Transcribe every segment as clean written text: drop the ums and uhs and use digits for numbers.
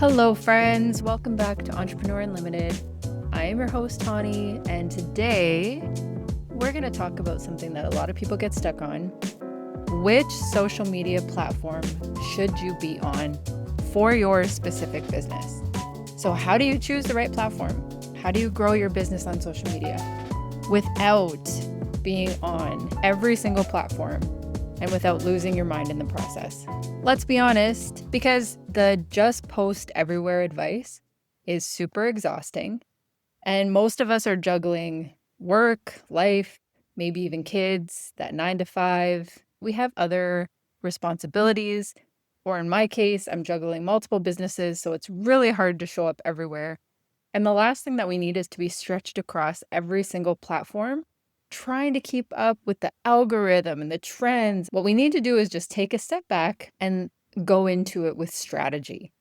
Hello, friends. Welcome back to Entrepreneur Unlimited. I am your host, Tani, and today we're going to talk about something that a lot of people get stuck on. Which social media platform should you be on for your specific business? So how do you choose the right platform? How do you grow your business on social media without being on every single platform and without losing your mind in the process? Let's be honest, because the just post everywhere advice is super exhausting, and most of us are juggling work, life, maybe even kids, that 9 to 5. We have other responsibilities, or in my case, I'm juggling multiple businesses, so it's really hard to show up everywhere. And the last thing that we need is to be stretched across every single platform, trying to keep up with the algorithm and the trends. What we need to do is just take a step back and go into it with strategy.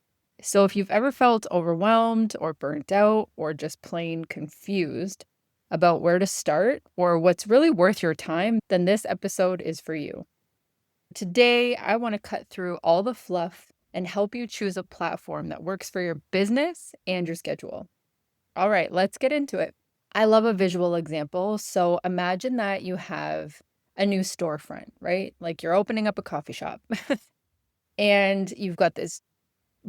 So if you've ever felt overwhelmed or burnt out or just plain confused about where to start or what's really worth your time, then this episode is for you. Today, I want to cut through all the fluff and help you choose a platform that works for your business and your schedule. All right, let's get into it. I love a visual example. So imagine that you have a new storefront, right? Like you're opening up a coffee shop and you've got this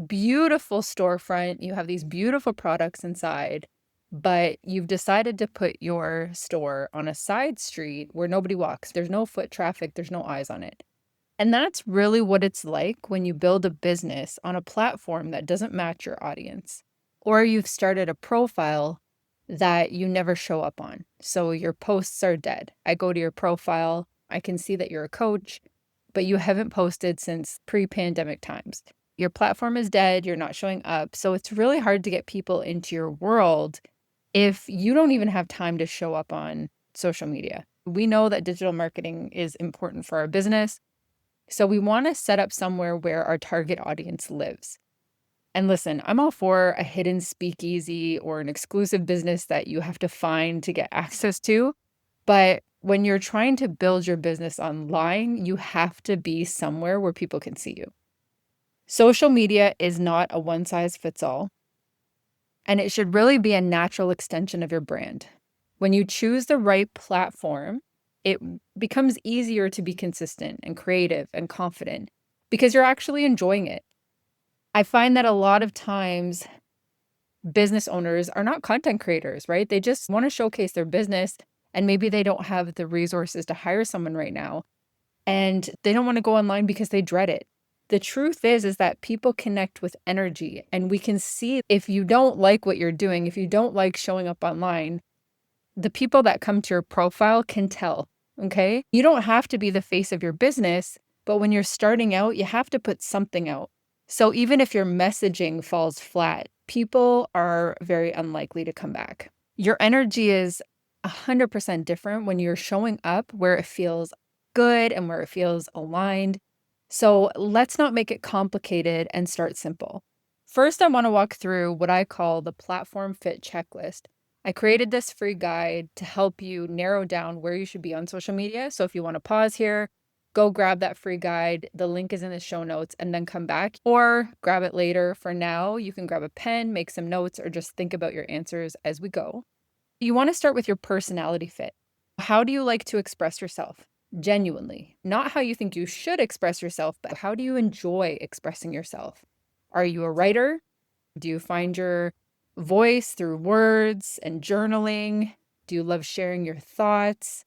beautiful storefront. You have these beautiful products inside, but you've decided to put your store on a side street where nobody walks. There's no foot traffic. There's no eyes on it. And that's really what it's like when you build a business on a platform that doesn't match your audience, or you've started a profile that you never show up on. So your posts are dead. I go to your profile, I can see that you're a coach, but you haven't posted since pre-pandemic times. Your platform is dead, you're not showing up. So it's really hard to get people into your world if you don't even have time to show up on social media. We know that digital marketing is important for our business. So we want to set up somewhere where our target audience lives. And listen, I'm all for a hidden speakeasy or an exclusive business that you have to find to get access to. But when you're trying to build your business online, you have to be somewhere where people can see you. Social media is not a one-size-fits-all, and it should really be a natural extension of your brand. When you choose the right platform, it becomes easier to be consistent and creative and confident because you're actually enjoying it. I find that a lot of times business owners are not content creators, right? They just want to showcase their business and maybe they don't have the resources to hire someone right now. And they don't want to go online because they dread it. The truth is that people connect with energy, and we can see if you don't like what you're doing, if you don't like showing up online, the people that come to your profile can tell, okay? You don't have to be the face of your business, but when you're starting out, you have to put something out. So even if your messaging falls flat, people are very unlikely to come back. Your energy is 100% different when you're showing up where it feels good and where it feels aligned. So let's not make it complicated and start simple. First, I want to walk through what I call the platform fit checklist. I created this free guide to help you narrow down where you should be on social media. So if you want to pause here, go grab that free guide. The link is in the show notes and then come back or grab it later. For now, you can grab a pen, make some notes, or just think about your answers as we go. You want to start with your personality fit. How do you like to express yourself? Genuinely, not how you think you should express yourself, but how do you enjoy expressing yourself? Are you a writer? Do you find your voice through words and journaling? Do you love sharing your thoughts?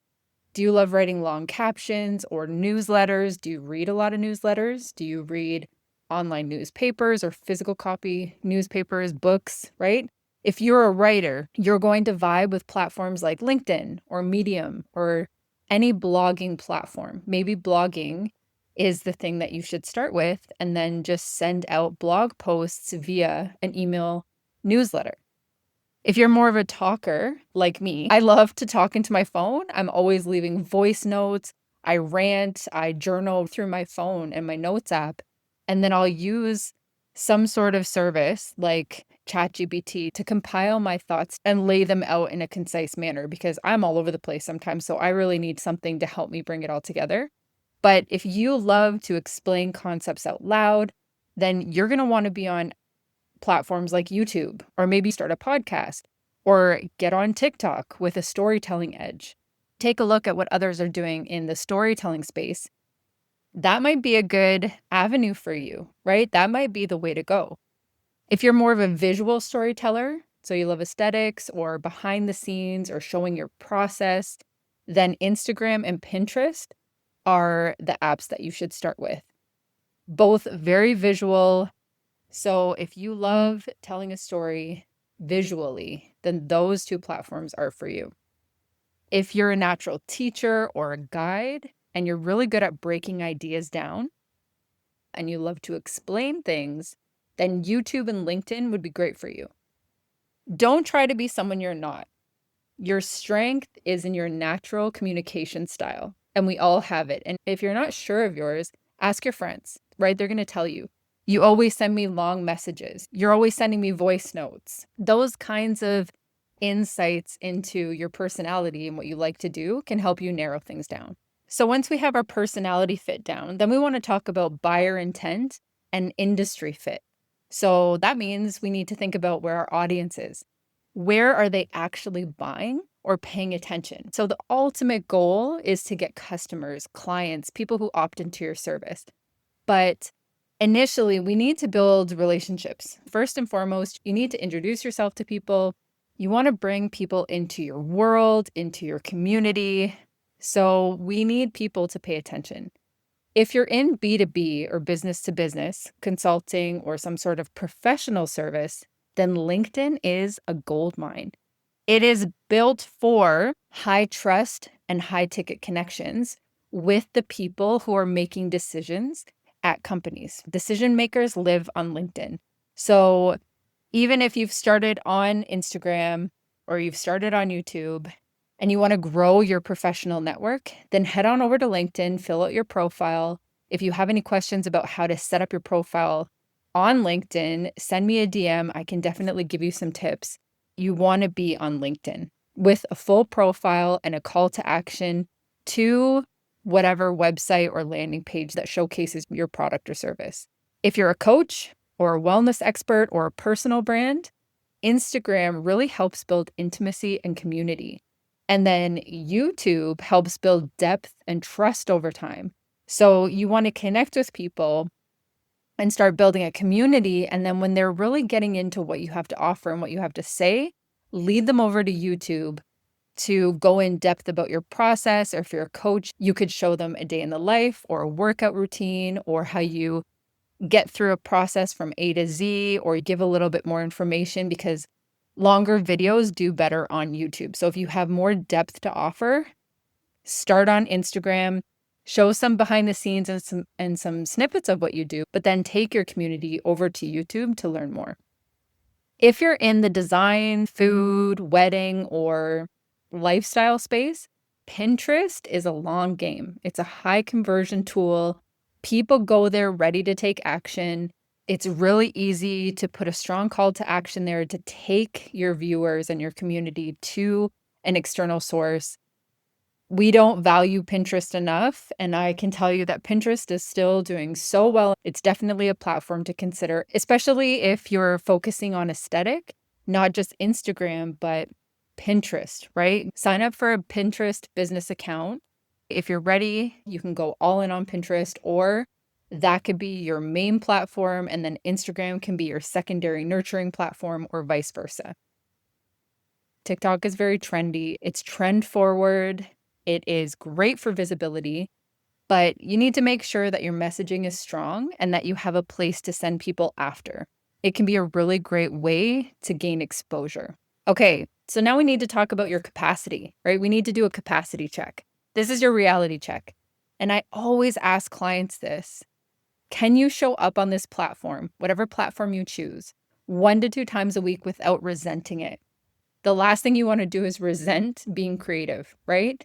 Do you love writing long captions or newsletters? Do you read a lot of newsletters? Do you read online newspapers or physical copy newspapers, books, right? If you're a writer, you're going to vibe with platforms like LinkedIn or Medium or any blogging platform. Maybe blogging is the thing that you should start with, and then just send out blog posts via an email newsletter. If you're more of a talker like me, I love to talk into my phone. I'm always leaving voice notes. I rant, I journal through my phone and my notes app, and then I'll use some sort of service like ChatGPT to compile my thoughts and lay them out in a concise manner because I'm all over the place sometimes. So I really need something to help me bring it all together. But if you love to explain concepts out loud, then you're going to want to be on platforms like YouTube, or maybe start a podcast, or get on TikTok with a storytelling edge. Take a look at what others are doing in the storytelling space. That might be a good avenue for you, right? That might be the way to go. If you're more of a visual storyteller, so you love aesthetics or behind the scenes or showing your process, then Instagram and Pinterest are the apps that you should start with. Both very visual. So if you love telling a story visually, then those two platforms are for you. If you're a natural teacher or a guide and you're really good at breaking ideas down and you love to explain things, then YouTube and LinkedIn would be great for you. Don't try to be someone you're not. Your strength is in your natural communication style, and we all have it. And if you're not sure of yours, ask your friends, right? They're going to tell you. You always send me long messages. You're always sending me voice notes. Those kinds of insights into your personality and what you like to do can help you narrow things down. So once we have our personality fit down, then we want to talk about buyer intent and industry fit. So that means we need to think about where our audience is. Where are they actually buying or paying attention? So the ultimate goal is to get customers, clients, people who opt into your service. But initially, we need to build relationships. First and foremost, you need to introduce yourself to people. You want to bring people into your world, into your community. So we need people to pay attention. If you're in B2B or business to business, consulting, or some sort of professional service, then LinkedIn is a gold mine. It is built for high trust and high ticket connections with the people who are making decisions at companies. Decision makers live on LinkedIn. So even if you've started on Instagram or you've started on YouTube and you want to grow your professional network, then head on over to LinkedIn, fill out your profile. If you have any questions about how to set up your profile on LinkedIn, send me a DM. I can definitely give you some tips. You want to be on LinkedIn with a full profile and a call to action to whatever website or landing page that showcases your product or service. If you're a coach or a wellness expert or a personal brand, Instagram really helps build intimacy and community. And then YouTube helps build depth and trust over time. So you want to connect with people and start building a community. And then when they're really getting into what you have to offer and what you have to say, lead them over to YouTube to go in depth about your process. Or if you're a coach, you could show them a day in the life or a workout routine or how you get through a process from A to Z, or give a little bit more information, because longer videos do better on YouTube. So if you have more depth to offer, start on Instagram, show some behind the scenes and some snippets of what you do, but then take your community over to YouTube to learn more. If you're in the design, food, wedding, or lifestyle space, Pinterest is a long game. It's a high conversion tool. People go there ready to take action. It's really easy to put a strong call to action there to take your viewers and your community to an external source. We don't value Pinterest enough, and I can tell you that Pinterest is still doing so well. It's definitely a platform to consider, especially if you're focusing on aesthetic, not just Instagram, but Pinterest, right? Sign up for a Pinterest business account. If you're ready, you can go all in on Pinterest, or that could be your main platform, and then Instagram can be your secondary nurturing platform, or vice versa. TikTok is very trendy. It's trend forward. It is great for visibility, but you need to make sure that your messaging is strong and that you have a place to send people after. It can be a really great way to gain exposure. Okay, so now we need to talk about your capacity, right? We need to do a capacity check. This is your reality check. And I always ask clients this: can you show up on this platform, whatever platform you choose, 1 to 2 times a week without resenting it? The last thing you want to do is resent being creative, right?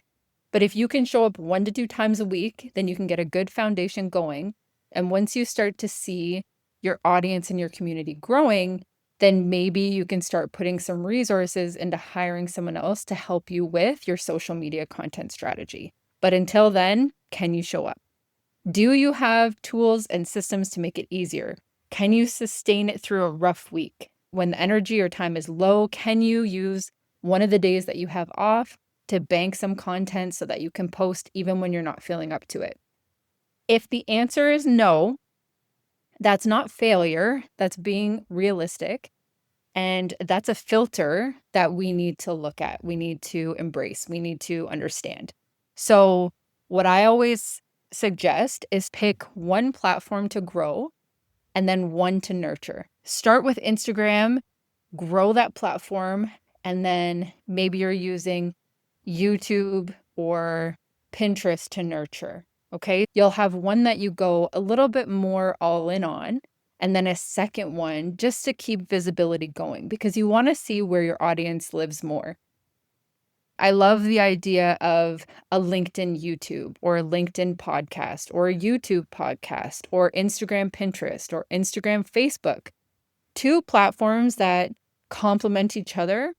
But if you can show up 1 to 2 times a week, then you can get a good foundation going. And once you start to see your audience and your community growing, then maybe you can start putting some resources into hiring someone else to help you with your social media content strategy. But until then, can you show up? Do you have tools and systems to make it easier? Can you sustain it through a rough week? When the energy or time is low, can you use one of the days that you have off to bank some content so that you can post even when you're not feeling up to it? If the answer is no, that's not failure, that's being realistic. And that's a filter that we need to look at, we need to embrace, we need to understand. So, what I always suggest is pick one platform to grow and then one to nurture. Start with Instagram, grow that platform, and then maybe you're using YouTube or Pinterest to nurture. Okay. You'll have one that you go a little bit more all in on, and then a second one just to keep visibility going because you want to see where your audience lives more. I love the idea of a LinkedIn YouTube or a LinkedIn podcast or a YouTube podcast or Instagram Pinterest or Instagram Facebook. Two platforms that complement each other,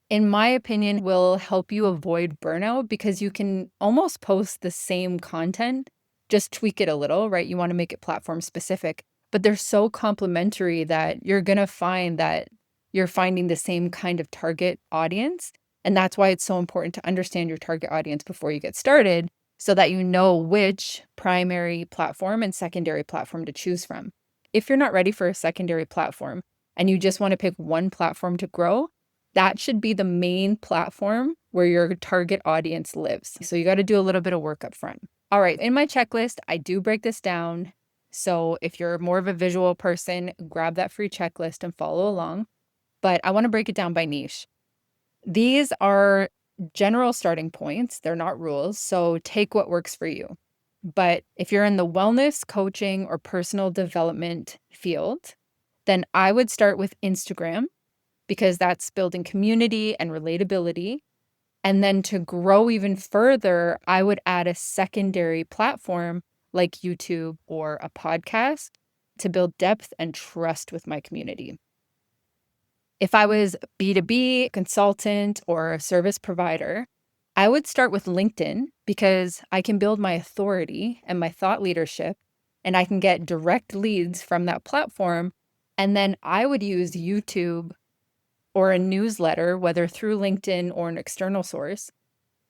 in my opinion, will help you avoid burnout because you can almost post the same content, just tweak it a little, right? You want to make it platform specific, but they're so complementary that you're going to find that you're finding the same kind of target audience. And that's why it's so important to understand your target audience before you get started so that you know which primary platform and secondary platform to choose from. If you're not ready for a secondary platform and you just want to pick one platform to grow, that should be the main platform where your target audience lives. So you got to do a little bit of work up front. All right, in my checklist, I do break this down. So if you're more of a visual person, grab that free checklist and follow along. But I want to break it down by niche. These are general starting points. They're not rules. So take what works for you. But if you're in the wellness, coaching, or personal development field, then I would start with Instagram because that's building community and relatability. And then to grow even further, I would add a secondary platform like YouTube or a podcast to build depth and trust with my community. If I was B2B consultant or a service provider, I would start with LinkedIn because I can build my authority and my thought leadership, and I can get direct leads from that platform. And then I would use YouTube or a newsletter, whether through LinkedIn or an external source,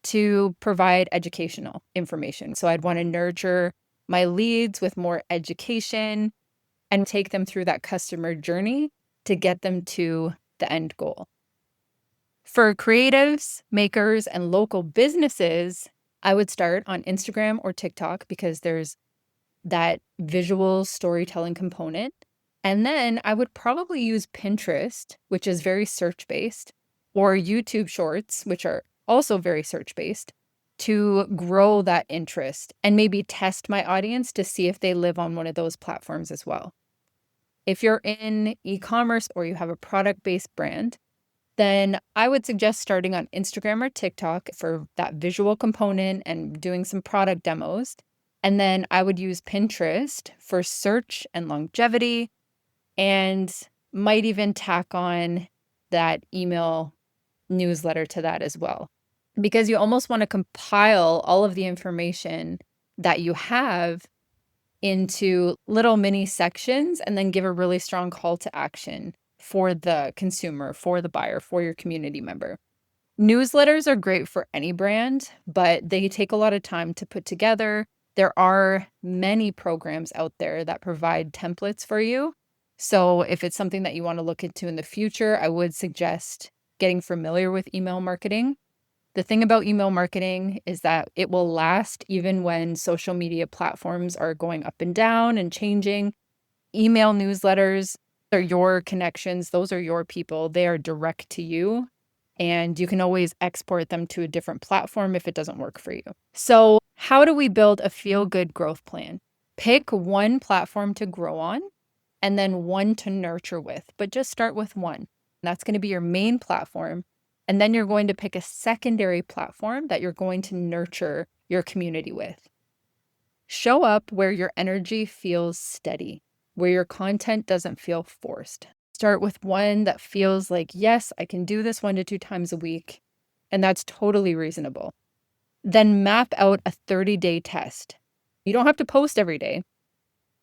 to provide educational information. So I'd want to nurture my leads with more education and take them through that customer journey to get them to the end goal. For creatives, makers, and local businesses, I would start on Instagram or TikTok because there's that visual storytelling component. And then I would probably use Pinterest, which is very search-based, or YouTube Shorts, which are also very search-based, to grow that interest and maybe test my audience to see if they live on one of those platforms as well. If you're in e-commerce or you have a product-based brand, then I would suggest starting on Instagram or TikTok for that visual component and doing some product demos. And then I would use Pinterest for search and longevity, and might even tack on that email newsletter to that as well. Because you almost want to compile all of the information that you have into little mini sections and then give a really strong call to action for the consumer, for the buyer, for your community member. Newsletters are great for any brand, but they take a lot of time to put together. There are many programs out there that provide templates for you. So if it's something that you want to look into in the future, I would suggest getting familiar with email marketing. The thing about email marketing is that it will last even when social media platforms are going up and down and changing. Email newsletters are your connections. Those are your people. They are direct to you, and you can always export them to a different platform if it doesn't work for you. So how do we build a feel-good growth plan? Pick one platform to grow on and then one to nurture with, but just start with one. That's going to be your main platform. And then you're going to pick a secondary platform that you're going to nurture your community with. Show up where your energy feels steady, where your content doesn't feel forced. Start with one that feels like, yes, I can do this 1 to 2 times a week, and that's totally reasonable. Then map out a 30-day test. You don't have to post every day,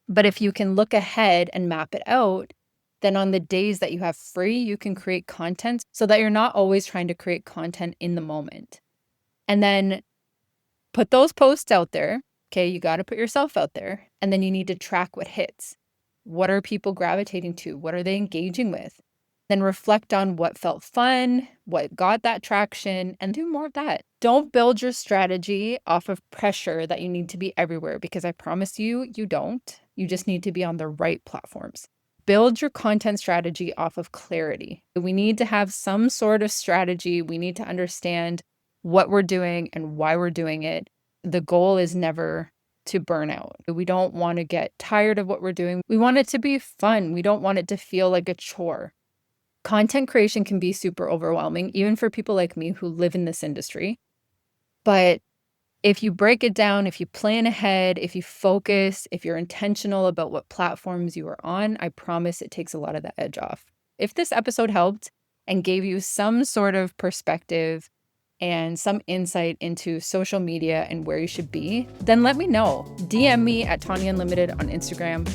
But if you can look ahead and map it out, then on the days that you have free, you can create content so that you're not always trying to create content in the moment. And then put those posts out there. Okay, you got to put yourself out there. And then you need to track what hits. What are people gravitating to? What are they engaging with? Then reflect on what felt fun, what got that traction, and do more of that. Don't build your strategy off of pressure that you need to be everywhere, because I promise you, you don't. You just need to be on the right platforms. Build your content strategy off of clarity. We need to have some sort of strategy. We need to understand what we're doing and why we're doing it. The goal is never to burn out. We don't want to get tired of what we're doing. We want it to be fun. We don't want it to feel like a chore. Content creation can be super overwhelming, even for people like me who live in this industry. But if you break it down, if you plan ahead, if you focus, if you're intentional about what platforms you are on, I promise it takes a lot of the edge off. If this episode helped and gave you some sort of perspective and some insight into social media and where you should be, then let me know. DM me at Tanya Unlimited on Instagram,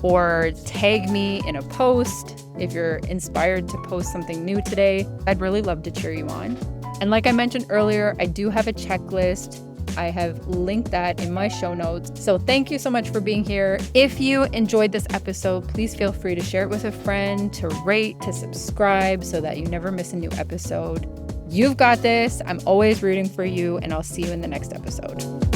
or tag me in a post if you're inspired to post something new today. I'd really love to cheer you on. And like I mentioned earlier, I do have a checklist. I have linked that in my show notes. So thank you so much for being here. If you enjoyed this episode, please feel free to share it with a friend, to rate, to subscribe so that you never miss a new episode. You've got this. I'm always rooting for you, and I'll see you in the next episode.